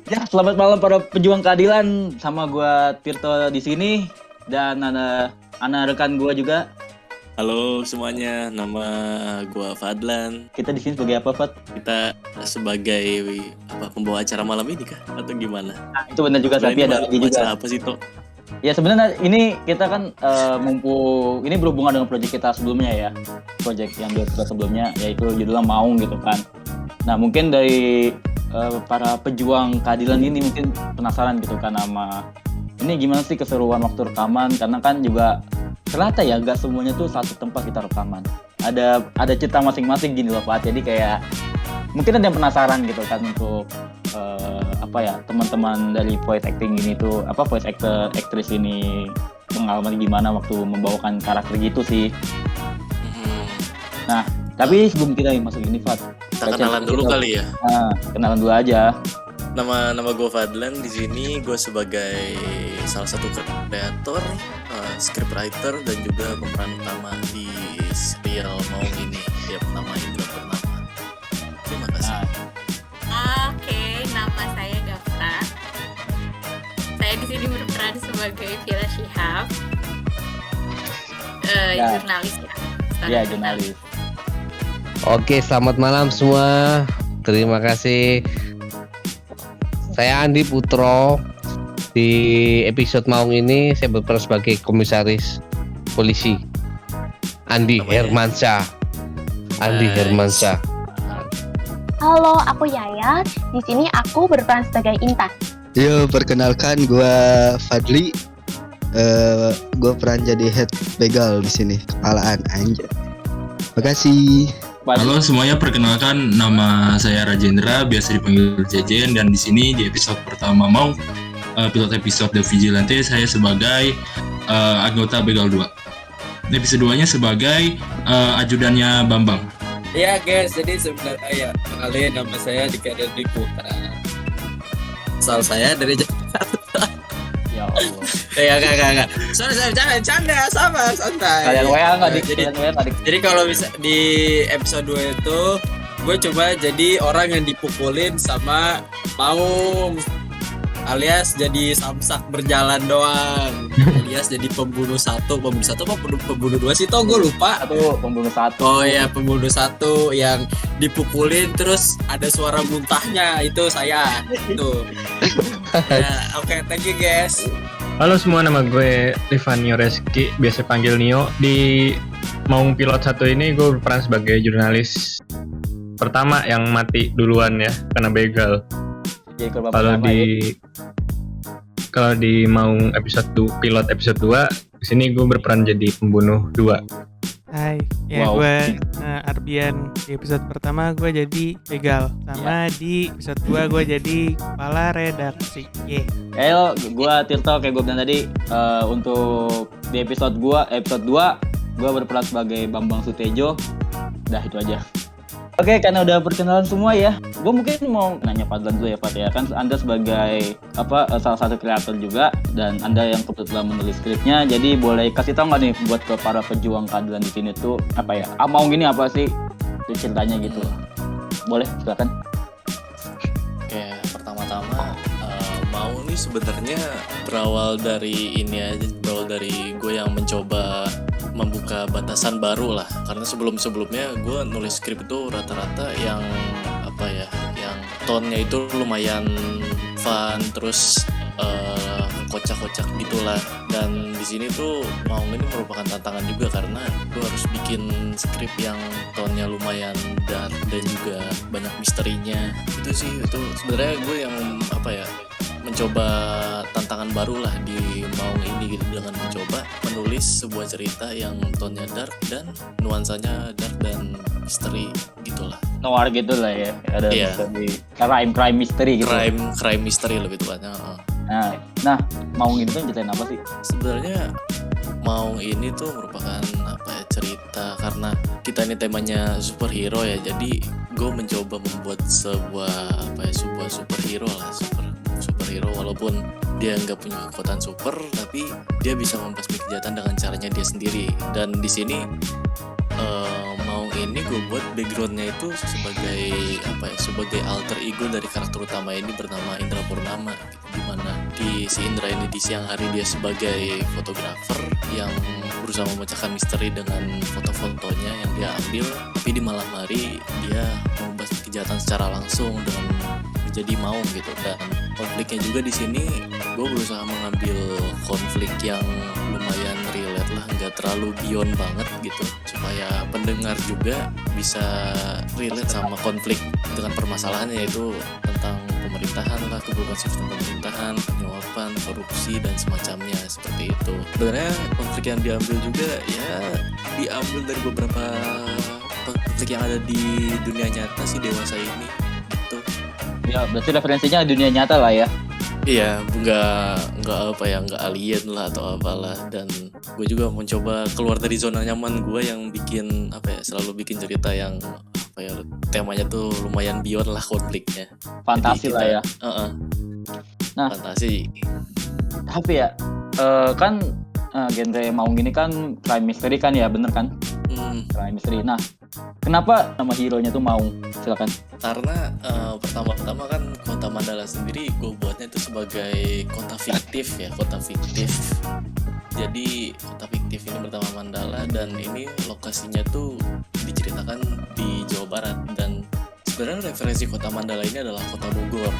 Ya, selamat malam para pejuang keadilan. Sama gua Tirto di sini dan ada rekan gua juga. Halo semuanya, nama gua Fadlan. Kita di sini sebagai apa, Fat? Kita sebagai pembawa acara malam ini kah? Atau gimana? Nah, itu benar juga, tapi ada lagi juga. Acara apa sih, Tok? Ya sebenarnya ini kita kan mumpung ini berhubungan dengan proyek kita sebelumnya ya. Proyek yang kita sebelumnya yaitu judulnya Maung gitu kan. Nah, mungkin dari para pejuang keadilan ini mungkin penasaran gitu kan sama ini gimana sih keseruan waktu rekaman, karena kan juga ternyata ya gak semuanya tuh satu tempat kita rekaman. Ada cerita masing-masing gini loh Pak. Jadi kayak mungkin ada yang penasaran gitu kan untuk teman-teman dari voice acting ini tuh voice actor aktris ini pengalaman gimana waktu membawakan karakter gitu sih. Nah, tapi sebelum kita masuk ini Fat, kita kenalan dulu kali ya. Nah, kenalan dulu aja. Nama gue Fadlan. Di sini gue sebagai salah satu kreator, scriptwriter dan juga pemeran utama di serial Maung ini. Dia bernama Indra Purnama. Terima kasih. Oke, nama saya Gafra. Saya di sini berperan sebagai Vira Shihab, jurnalis ya. Iya, jurnalis. Oke, selamat malam semua. Terima kasih. Saya Andi Putro. Di episode Maung ini saya berperan sebagai komisaris polisi Andi Hermansyah. Halo, aku Yaya. Di sini aku berperan sebagai Intan. Yo, perkenalkan gue Fadli. Gue peran jadi head begal di sini, kepalaan anjir. Makasih. Halo semuanya, perkenalkan nama saya Rajendra, biasa dipanggil Jejen, dan di sini di episode pertama Maung, pilot episode The Vigilante, saya sebagai anggota Begal 2. Episode 2-nya sebagai ajudannya Bambang. Ya guys, jadi sebenarnya kenalin, nama saya Dika Deddy Putra. Asal saya dari Jakarta. Ya Allah. Enggak. Sorry, jangan canda, sabar, santai. Kalian WA enggak Jadi kalau bisa di episode 2 itu gue coba jadi orang yang dipukulin sama Maung, alias jadi samsak berjalan doang, alias jadi pembunuh satu apa pembunuh dua sih, toh gue lupa. Pembunuh satu. Oh iya, pembunuh satu yang dipukulin terus ada suara muntahnya, itu saya. Itu. Ya, oke, thank you guys. Halo semua, nama gue Rivanio Reski, biasa panggil Nio. Di Maung Pilot 1 ini gue berperan sebagai jurnalis pertama yang mati duluan ya, karena begal. Kalau di Maung Pilot episode 2, di sini gue berperan jadi pembunuh 2. Hai, gue Arbian. Di episode pertama gue jadi begal, sama di episode 2 gue jadi kepala redaksi. Halo, gue Tirto, kayak gue bilang tadi. Untuk di episode 2 gue berperan sebagai Bambang Sutejo. Udah itu aja. Oke, karena udah perkenalan semua ya, gue mungkin mau nanya Fadlan dulu ya Pak ya. Kan Anda sebagai salah satu kreator juga, dan Anda yang kebetulan menulis skripnya, jadi boleh kasih tahu nggak nih buat ke para pejuang keadilan di sini tuh Maung ini apa sih ceritanya gitu? Boleh, silakan. Oke, pertama-tama Maung ini sebenarnya berawal dari gue yang mencoba membuka batasan baru lah, karena sebelumnya gue nulis skrip itu rata-rata yang tone-nya itu lumayan fun, terus kocak-kocak gitulah. Dan di sini tuh Maung ini merupakan tantangan juga, karena gue harus bikin skrip yang tone-nya lumayan dark dan juga banyak misterinya. Itu sebenarnya gue yang mencoba tantangan baru lah di Maung ini gitu, dengan mencoba menulis sebuah cerita yang tone-nya dark dan nuansanya dark dan misteri gitulah. Noir gitu lah ya. Ada crime mystery gitu. Crime mystery lebih tepatnya. Nah, Maung ini tuh ceritain apa sih? Sebenarnya Maung ini tuh merupakan cerita, karena kita ini temanya superhero ya. Jadi gue mencoba membuat sebuah superhero lah, superhero walaupun dia nggak punya kekuatan super, tapi dia bisa membasmi kejahatan dengan caranya dia sendiri. Dan di sini Maung ini gue gue buat backgroundnya itu sebagai alter ego dari karakter utama ini bernama Indra Purnama, dimana si Indra ini di siang hari dia sebagai fotografer yang berusaha memecahkan misteri dengan foto-fotonya yang dia ambil, tapi di malam hari dia membahas kejahatan secara langsung dengan menjadi maung gitu. Dan konfliknya juga di sini gue berusaha mengambil konflik yang lumayan relate lah, nggak terlalu beyond banget gitu, supaya pendengar juga bisa relate sama konflik dengan permasalahannya, yaitu tentang pemerintahan lah, keburukan sistem pemerintahan, penyuapan, korupsi dan semacamnya seperti itu. Sebenarnya konflik yang diambil juga ya diambil dari beberapa konflik yang ada di dunia nyata si dewasa ini gitu. Ya berarti referensinya dunia nyata lah ya. Iya, nggak alien lah atau apalah. Dan gue juga mencoba keluar dari zona nyaman gue yang bikin selalu bikin cerita yang temanya tuh lumayan beyond lah konfliknya. Fantasi lah ya. Nah, fantasi. Tapi ya kan genre Maung ini kan crime mystery kan ya, bener kan? Crime mystery. Nah, kenapa nama hero-nya tuh Maung? Silakan. Karena pertama-tama kan kota Mandala sendiri gue buatnya itu sebagai kota fiktif ya, kota fiktif. Jadi kota fiktif ini bernama Mandala dan ini lokasinya tuh diceritakan di Jawa Barat, dan sebenarnya referensi kota Mandala ini adalah kota Bogor.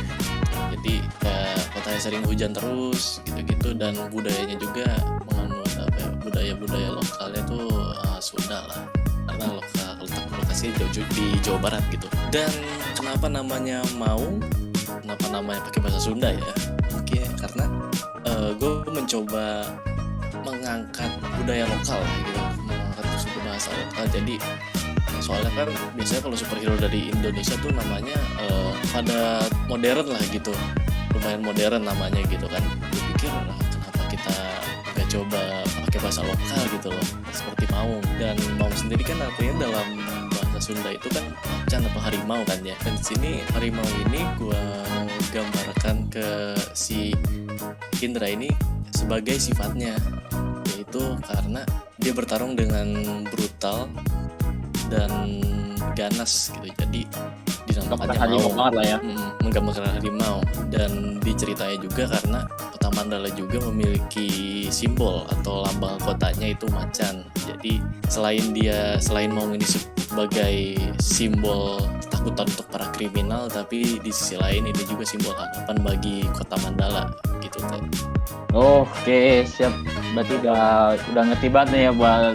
Jadi kayak kotanya sering hujan terus gitu-gitu, dan budayanya juga menganut budaya-budaya lokalnya tuh Sunda lah, karena letak lokasi di Jawa Barat gitu. Dan kenapa namanya Maung? Kenapa namanya pakai bahasa Sunda ya? Mungkin karena gue mencoba mengangkat budaya lokal gitu, mengangkat suku bahasa lokal. Jadi soalnya kan biasanya kalau superhero dari Indonesia tuh namanya pada modern lah gitu, lumayan modern namanya gitu kan. Gue pikir kenapa kita nggak coba pakai bahasa lokal gitu loh, seperti Maung. Dan Maung sendiri kan artinya dalam bahasa Sunda itu kan macan atau harimau kan ya. Dan di sini harimau ini gue gambarkan ke si Indra ini sebagai sifatnya, yaitu karena dia bertarung dengan brutal dan ganas gitu. Jadi dinamakannya harimau banget lah ya. Menggambarkan harimau. Dan diceritanya juga karena kota Mandala juga memiliki simbol atau lambang kotanya itu macan. Jadi selain Maung ini sebagai simbol ketakutan untuk para kriminal, tapi di sisi lain ini juga simbol harapan bagi kota Mandala gitu tuh. Oke, siap. Berarti udah ngerti banget nih ya buat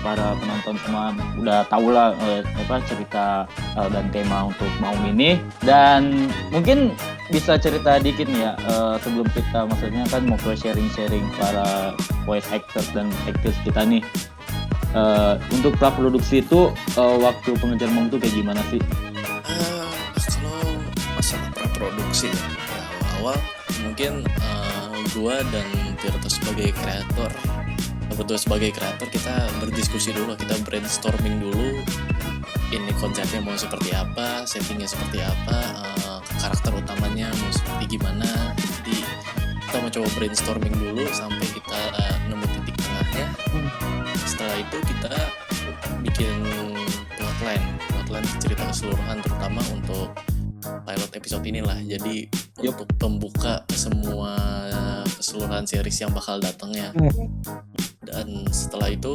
para penonton semua, udah tahu lah cerita dan tema untuk Maung ini. Dan mungkin bisa cerita dikit nih ya, sebelum kita maksudnya kan mau ke sharing-sharing para voice actors dan actors kita nih. Untuk praproduksi itu waktu pengerjaan Maung itu kayak gimana sih? Kalau masalah praproduksi ya, awal mungkin gua dan Tirto sebagai kreator, berdua sebagai kreator kita berdiskusi dulu, kita brainstorming dulu. Ini konsepnya mau seperti apa, settingnya seperti apa, karakter utamanya mau seperti gimana. Jadi kita mau coba brainstorming dulu sampai kita nemu titik tengahnya. Setelah itu kita bikin plotline cerita keseluruhan, terutama untuk pilot episode inilah. Jadi untuk pembuka semua keseluruhan series yang bakal datangnya. Dan setelah itu,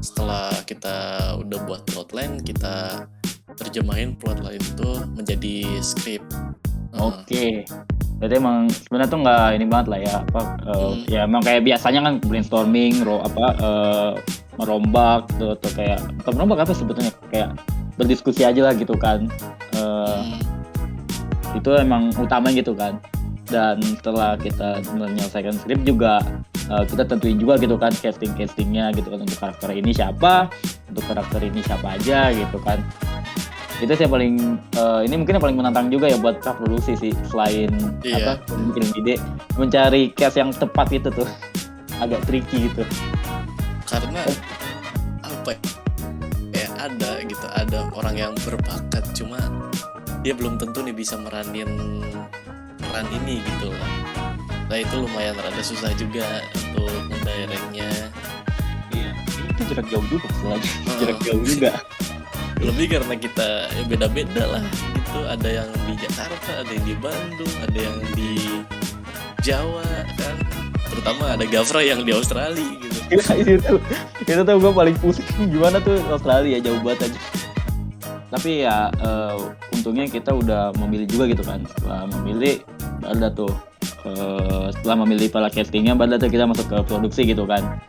setelah kita udah buat plotline, kita terjemahin plotline itu menjadi skrip. Oke. Berarti emang sebenarnya tuh nggak ini banget lah ya, ya emang kayak biasanya kan brainstorming, merombak tuh, atau kayak merombak apa sebetulnya, kayak berdiskusi aja lah gitu kan. Itu emang utamanya gitu kan. Dan setelah kita menyelesaikan skrip juga kita tentuin juga gitu kan castingnya gitu kan, untuk karakter ini siapa, untuk karakter ini siapa aja gitu kan. Itu sih yang paling ini mungkin yang paling menantang juga ya buat praproduksi sih, selain bikin ide, mencari cast yang tepat itu tuh agak tricky gitu. Karena ada orang yang berbakat, cuma dia belum tentu nih bisa meranin peran ini gitu lah. Nah itu lumayan rada susah juga untuk mendirect-nya. Iya, itu jarak jauh juga selain jarak jauh juga. Lebih karena kita ya beda-beda lah gitu. Ada yang di Jakarta, ada yang di Bandung, ada yang di Jawa kan. Terutama ada Gafra yang di Australia gitu. itu tuh gue paling pusing gimana tuh Australia jauh banget aja. Tapi ya untungnya kita udah memilih juga gitu kan. Setelah memilih baru dah tuh setelah memilih para castingnya baru dah tuh kita masuk ke produksi gitu kan.